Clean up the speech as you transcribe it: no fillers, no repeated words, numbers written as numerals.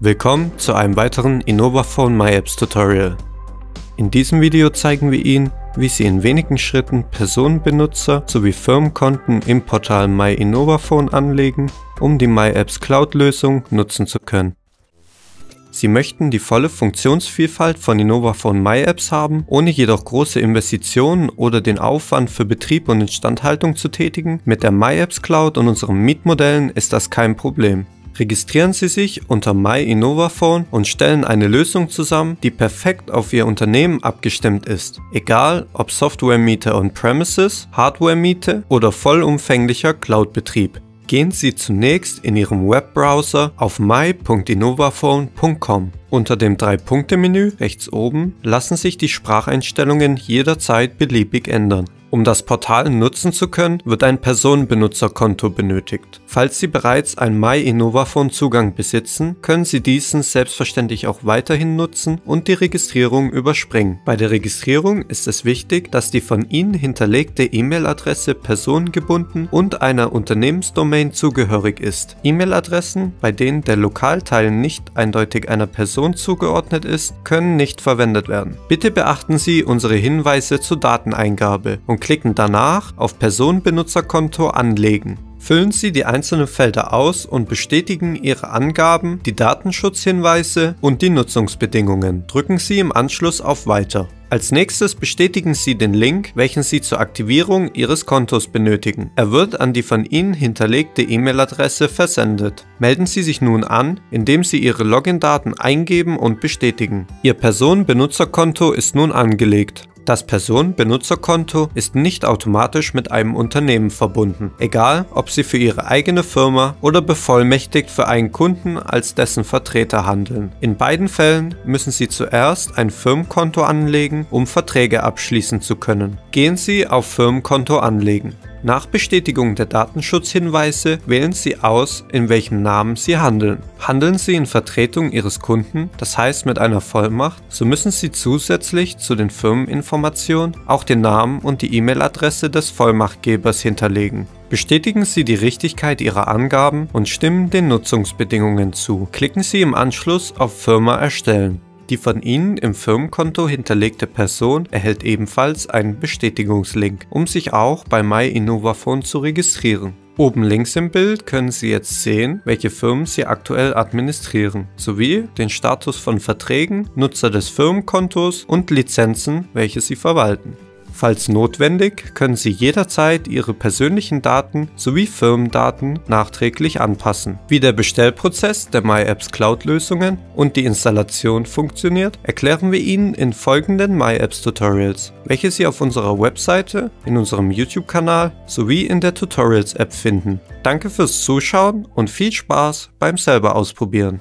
Willkommen zu einem weiteren Innovaphone MyApps Tutorial. In diesem Video zeigen wir Ihnen, wie Sie in wenigen Schritten Personenbenutzer sowie Firmenkonten im Portal MyInnovaphone anlegen, um die MyApps Cloud-Lösung nutzen zu können. Sie möchten die volle Funktionsvielfalt von Innovaphone MyApps haben, ohne jedoch große Investitionen oder den Aufwand für Betrieb und Instandhaltung zu tätigen. Mit der MyApps Cloud und unseren Mietmodellen ist das kein Problem. Registrieren Sie sich unter MyInnovaphone und stellen eine Lösung zusammen, die perfekt auf Ihr Unternehmen abgestimmt ist. Egal ob Softwaremiete on-premises, Hardwaremiete oder vollumfänglicher Cloud-Betrieb. Gehen Sie zunächst in Ihrem Webbrowser auf my.innovaphone.com. Unter dem 3-Punkte-Menü rechts oben lassen sich die Spracheinstellungen jederzeit beliebig ändern. Um das Portal nutzen zu können, wird ein Personenbenutzerkonto benötigt. Falls Sie bereits einen MyInnovaphone-Zugang besitzen, können Sie diesen selbstverständlich auch weiterhin nutzen und die Registrierung überspringen. Bei der Registrierung ist es wichtig, dass die von Ihnen hinterlegte E-Mail-Adresse personengebunden und einer Unternehmensdomain zugehörig ist. E-Mail-Adressen, bei denen der Lokalteil nicht eindeutig einer Person zugeordnet ist, können nicht verwendet werden. Bitte beachten Sie unsere Hinweise zur Dateneingabe und klicken danach auf Personenbenutzerkonto anlegen. Füllen Sie die einzelnen Felder aus und bestätigen Ihre Angaben, die Datenschutzhinweise und die Nutzungsbedingungen. Drücken Sie im Anschluss auf Weiter. Als nächstes bestätigen Sie den Link, welchen Sie zur Aktivierung Ihres Kontos benötigen. Er wird an die von Ihnen hinterlegte E-Mail-Adresse versendet. Melden Sie sich nun an, indem Sie Ihre Login-Daten eingeben und bestätigen. Ihr Personenbenutzerkonto ist nun angelegt. Das Personenbenutzerkonto ist nicht automatisch mit einem Unternehmen verbunden, egal ob Sie für Ihre eigene Firma oder bevollmächtigt für einen Kunden als dessen Vertreter handeln. In beiden Fällen müssen Sie zuerst ein Firmenkonto anlegen, um Verträge abschließen zu können. Gehen Sie auf Firmenkonto anlegen. Nach Bestätigung der Datenschutzhinweise wählen Sie aus, in welchem Namen Sie handeln. Handeln Sie in Vertretung Ihres Kunden, das heißt mit einer Vollmacht, so müssen Sie zusätzlich zu den Firmeninformationen auch den Namen und die E-Mail-Adresse des Vollmachtgebers hinterlegen. Bestätigen Sie die Richtigkeit Ihrer Angaben und stimmen den Nutzungsbedingungen zu. Klicken Sie im Anschluss auf Firma erstellen. Die von Ihnen im Firmenkonto hinterlegte Person erhält ebenfalls einen Bestätigungslink, um sich auch bei MyInnovaphone zu registrieren. Oben links im Bild können Sie jetzt sehen, welche Firmen Sie aktuell administrieren, sowie den Status von Verträgen, Nutzer des Firmenkontos und Lizenzen, welche Sie verwalten. Falls notwendig, können Sie jederzeit Ihre persönlichen Daten sowie Firmendaten nachträglich anpassen. Wie der Bestellprozess der MyApps Cloud-Lösungen und die Installation funktioniert, erklären wir Ihnen in folgenden MyApps Tutorials, welche Sie auf unserer Webseite, in unserem YouTube-Kanal sowie in der Tutorials-App finden. Danke fürs Zuschauen und viel Spaß beim selber ausprobieren.